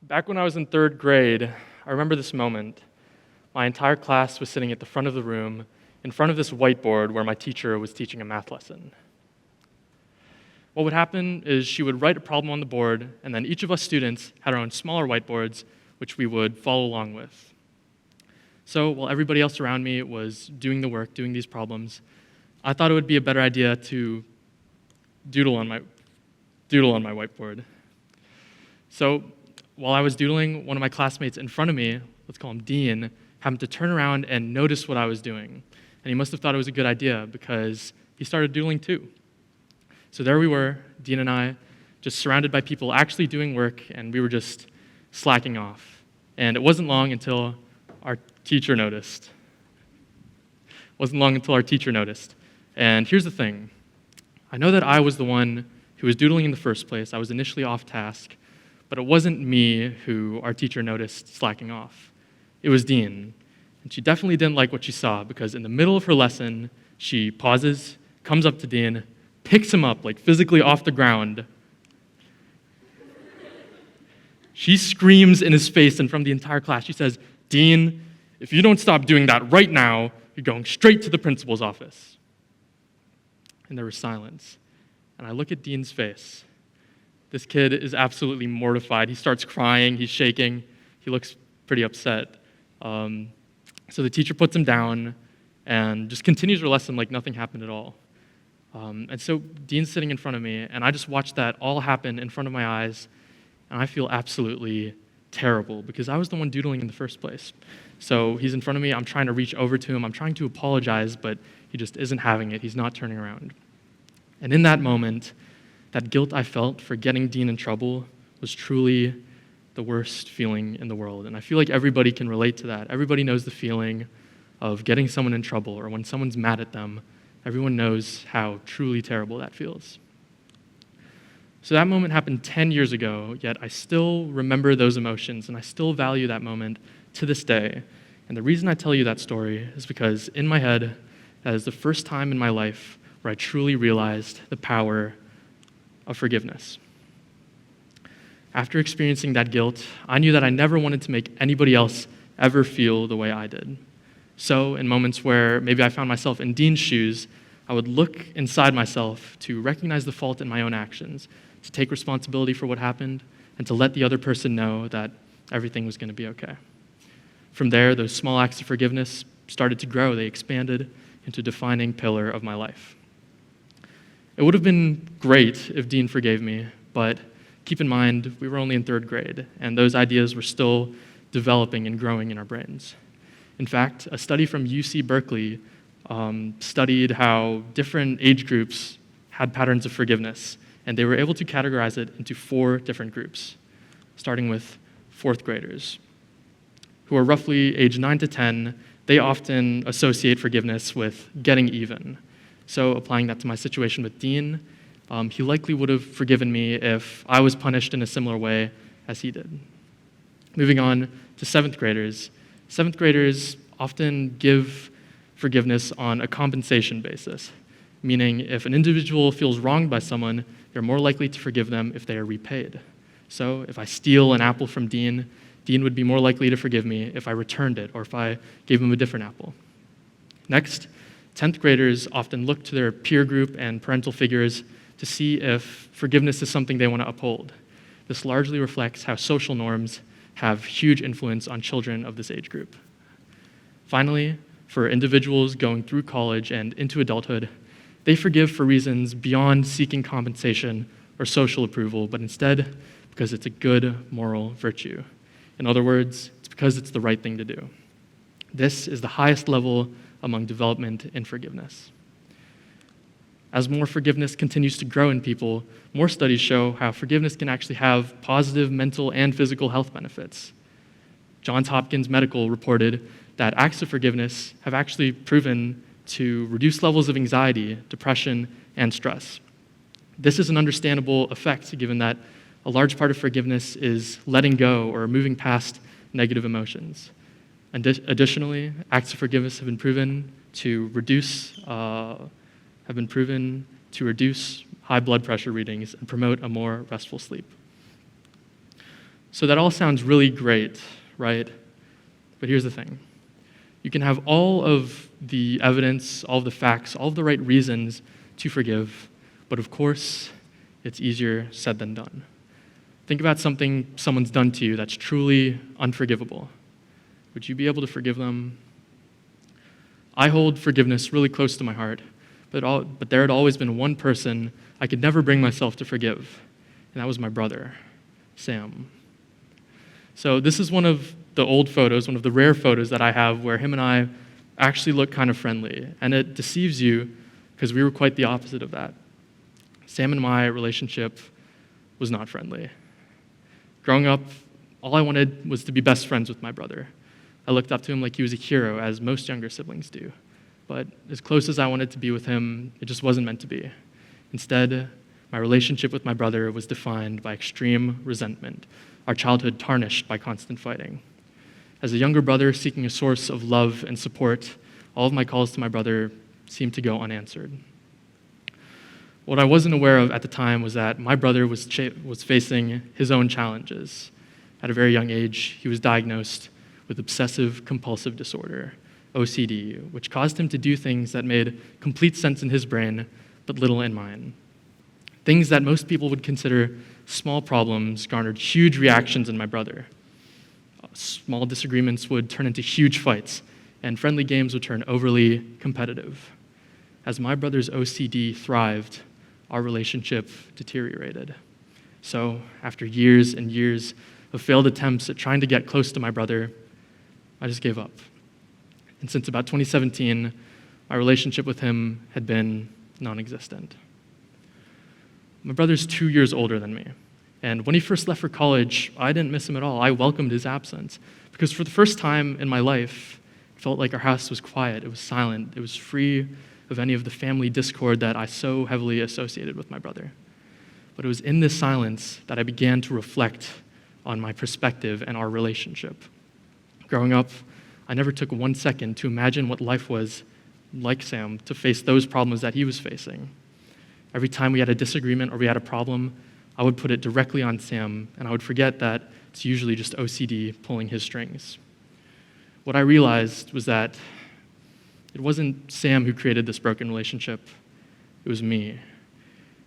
Back when I was in third grade, I remember this moment. My entire class was sitting at the front of the room, in front of this whiteboard where my teacher was teaching a math lesson. What would happen is she would write a problem on the board, and then each of us students had our own smaller whiteboards, which we would follow along with. So while everybody else around me was doing the work, doing these problems, I thought it would be a better idea to doodle on my whiteboard. So while I was doodling, one of my classmates in front of me, let's call him Dean, happened to turn around and notice what I was doing. And he must have thought it was a good idea because he started doodling too. So there we were, Dean and I, just surrounded by people actually doing work, and we were just slacking off. And it wasn't long until our teacher noticed. And here's the thing. I know that I was the one who was doodling in the first place. I was initially off task, but it wasn't me who our teacher noticed slacking off. It was Dean. And she definitely didn't like what she saw because in the middle of her lesson, she pauses, comes up to Dean, picks him up, like physically off the ground. She screams in his face and from the entire class. She says, "Dean, if you don't stop doing that right now, you're going straight to the principal's office." And there was silence. And I look at Dean's face. This kid is absolutely mortified. He starts crying, he's shaking, he looks pretty upset. So the teacher puts him down and just continues her lesson like nothing happened at all. And so Dean's sitting in front of me, and I just watched that all happen in front of my eyes, and I feel absolutely terrible because I was the one doodling in the first place. So he's in front of me, I'm trying to reach over to him, I'm trying to apologize, but he just isn't having it, he's not turning around. And in that moment, that guilt I felt for getting Dean in trouble was truly the worst feeling in the world. And I feel like everybody can relate to that. Everybody knows the feeling of getting someone in trouble or when someone's mad at them. Everyone knows how truly terrible that feels. So that moment happened 10 years ago, yet I still remember those emotions and I still value that moment to this day. And the reason I tell you that story is because in my head, that is the first time in my life where I truly realized the power of forgiveness. After experiencing that guilt, I knew that I never wanted to make anybody else ever feel the way I did. So in moments where maybe I found myself in Dean's shoes, I would look inside myself to recognize the fault in my own actions, to take responsibility for what happened, and to let the other person know that everything was going to be okay. From there, those small acts of forgiveness started to grow. They expanded into a defining pillar of my life. It would have been great if Dean forgave me, but keep in mind, we were only in third grade, and those ideas were still developing and growing in our brains. In fact, a study from UC Berkeley studied how different age groups had patterns of forgiveness, and they were able to categorize it into 4 different groups, starting with 4th graders, who are roughly age 9 to 10. They often associate forgiveness with getting even. So applying that to my situation with Dean, he likely would have forgiven me if I was punished in a similar way as he did. Moving on to 7th graders. 7th graders often give forgiveness on a compensation basis, meaning if an individual feels wronged by someone, you're more likely to forgive them if they are repaid. So if I steal an apple from Dean, Dean would be more likely to forgive me if I returned it or if I gave him a different apple. Next, 10th graders often look to their peer group and parental figures to see if forgiveness is something they want to uphold. This largely reflects how social norms have huge influence on children of this age group. Finally, for individuals going through college and into adulthood, they forgive for reasons beyond seeking compensation or social approval, but instead because it's a good moral virtue. In other words, it's because it's the right thing to do. This is the highest level among development in forgiveness. As more forgiveness continues to grow in people, more studies show how forgiveness can actually have positive mental and physical health benefits. Johns Hopkins Medical reported that acts of forgiveness have actually proven to reduce levels of anxiety, depression, and stress. This is an understandable effect given that a large part of forgiveness is letting go or moving past negative emotions. Additionally, acts of forgiveness have been proven to reduce high blood pressure readings and promote a more restful sleep. So that all sounds really great, right? But here's the thing. You can have all of the evidence, all of the facts, all of the right reasons to forgive, but of course, it's easier said than done. Think about something someone's done to you that's truly unforgivable. Would you be able to forgive them? I hold forgiveness really close to my heart, but there had always been one person I could never bring myself to forgive, and that was my brother, Sam. So this is one of the old photos, one of the rare photos that I have where him and I actually look kind of friendly, and it deceives you because we were quite the opposite of that. Sam and my relationship was not friendly. Growing up, all I wanted was to be best friends with my brother. I looked up to him like he was a hero, as most younger siblings do. But as close as I wanted to be with him, it just wasn't meant to be. Instead, my relationship with my brother was defined by extreme resentment, our childhood tarnished by constant fighting. As a younger brother seeking a source of love and support, all of my calls to my brother seemed to go unanswered. What I wasn't aware of at the time was that my brother was facing his own challenges. At a very young age, he was diagnosed with obsessive-compulsive disorder, OCD, which caused him to do things that made complete sense in his brain, but little in mine. Things that most people would consider small problems garnered huge reactions in my brother. Small disagreements would turn into huge fights, and friendly games would turn overly competitive. As my brother's OCD thrived, our relationship deteriorated. So, after years and years of failed attempts at trying to get close to my brother, I just gave up. And since about 2017, my relationship with him had been non-existent. My brother's 2 years older than me, and when he first left for college, I didn't miss him at all. I welcomed his absence, because for the first time in my life, it felt like our house was quiet, it was silent, it was free of any of the family discord that I so heavily associated with my brother. But it was in this silence that I began to reflect on my perspective and our relationship. Growing up, I never took 1 second to imagine what life was like Sam, to face those problems that he was facing. Every time we had a disagreement or we had a problem, I would put it directly on Sam, and I would forget that it's usually just OCD pulling his strings. What I realized was that it wasn't Sam who created this broken relationship, it was me,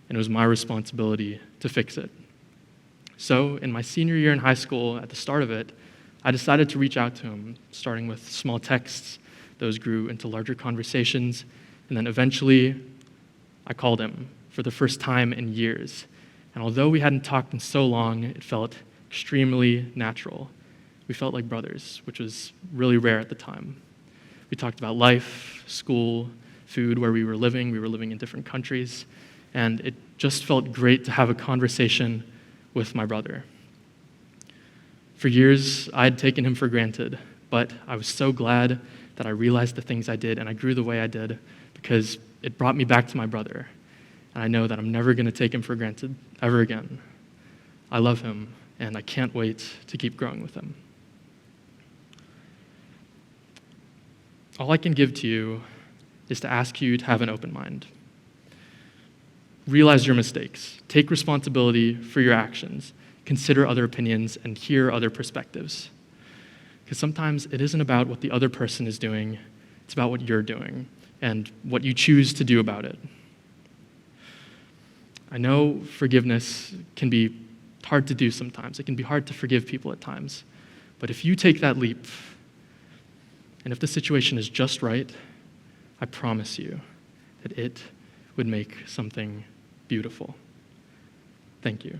and it was my responsibility to fix it. So, in my senior year in high school, at the start of it, I decided to reach out to him, starting with small texts. Those grew into larger conversations, and then eventually, I called him for the first time in years. And although we hadn't talked in so long, it felt extremely natural. We felt like brothers, which was really rare at the time. We talked about life, school, food, where we were living. We were living in different countries. And it just felt great to have a conversation with my brother. For years, I had taken him for granted, but I was so glad that I realized the things I did and I grew the way I did because it brought me back to my brother. And I know that I'm never going to take him for granted ever again. I love him, and I can't wait to keep growing with him. All I can give to you is to ask you to have an open mind. Realize your mistakes. Take responsibility for your actions. Consider other opinions and hear other perspectives. Because sometimes it isn't about what the other person is doing, it's about what you're doing and what you choose to do about it. I know forgiveness can be hard to do sometimes. It can be hard to forgive people at times. But if you take that leap, and if the situation is just right, I promise you that it would make something beautiful. Thank you.